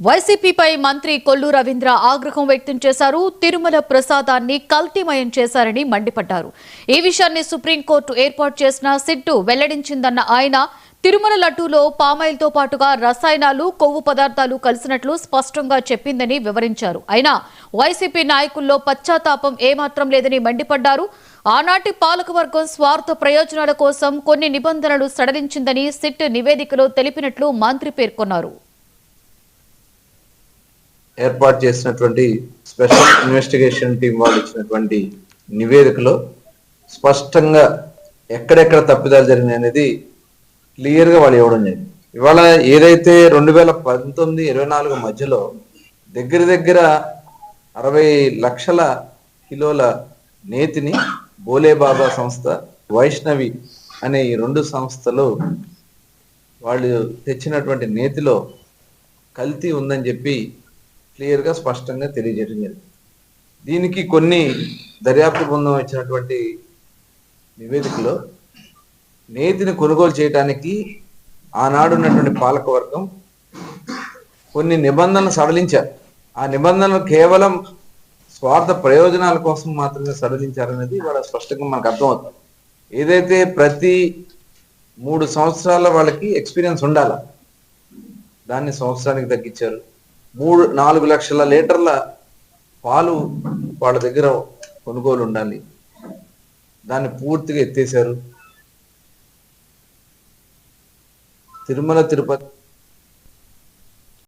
వైసీపీపై మంత్రి కొల్లు రవీంద్ర ఆగ్రహం వ్యక్తం చేశారు. తిరుమల ప్రసాదాన్ని కల్తీమయం చేశారని మండిపడ్డారు. ఈ విషయాన్ని సుప్రీంకోర్టు ఏర్పాటు చేసిన సిట్టు వెల్లడించిందన్న ఆయన తిరుమల లడ్డూలో పామాయిల్తో పాటుగా రసాయనాలు, కొవ్వు పదార్థాలు కలిసినట్లు స్పష్టంగా చెప్పిందని వివరించారు. అయినా వైసీపీ నాయకుల్లో పశ్చాత్తాపం ఏమాత్రం లేదని మండిపడ్డారు. ఆనాటి పాలకవర్గం స్వార్థ ప్రయోజనాల కోసం కొన్ని నిబంధనలు సడలించిందని సిట్ నివేదికలో తెలిపినట్లు మంత్రి పేర్కొన్నారు. ఏర్పాటు చేసినటువంటి స్పెషల్ ఇన్వెస్టిగేషన్ టీం వాళ్ళు ఇచ్చినటువంటి నివేదికలో స్పష్టంగా ఎక్కడెక్కడ తప్పిదాలు జరిగినాయి అనేది క్లియర్గా వాళ్ళు ఇవ్వడం జరిగింది. ఇవాళ ఏదైతే 2019-24 మధ్యలో దగ్గర 60 లక్షల కిలోల నేతిని బోలేబాబా సంస్థ, వైష్ణవి అనే ఈ 2 సంస్థలు వాళ్ళు తెచ్చినటువంటి నేతిలో కల్తీ ఉందని చెప్పి క్లియర్గా స్పష్టంగా తెలియజేయడం జరిగింది. దీనికి కొన్ని దర్యాప్తు బృందం ఇచ్చినటువంటి నివేదికలో నేతిని కొనుగోలు చేయడానికి ఆనాడు ఉన్నటువంటి పాలకవర్గం కొన్ని నిబంధనలు సడలించారు. ఆ నిబంధనలు కేవలం స్వార్థ ప్రయోజనాల కోసం మాత్రమే సడలించారనేది వాళ్ళ స్పష్టంగా మనకు అర్థమవుతుంది. ఏదైతే ప్రతి 3 సంవత్సరాల వాళ్ళకి ఎక్స్పీరియన్స్ ఉండాలా, దాన్ని సంవత్సరానికి తగ్గించారు. 4 లక్షల లీటర్ల పాలు వాళ్ళ దగ్గర కొనుగోలు ఉండాలి, దాన్ని పూర్తిగా ఎత్తేసారు. తిరుమల తిరుపతి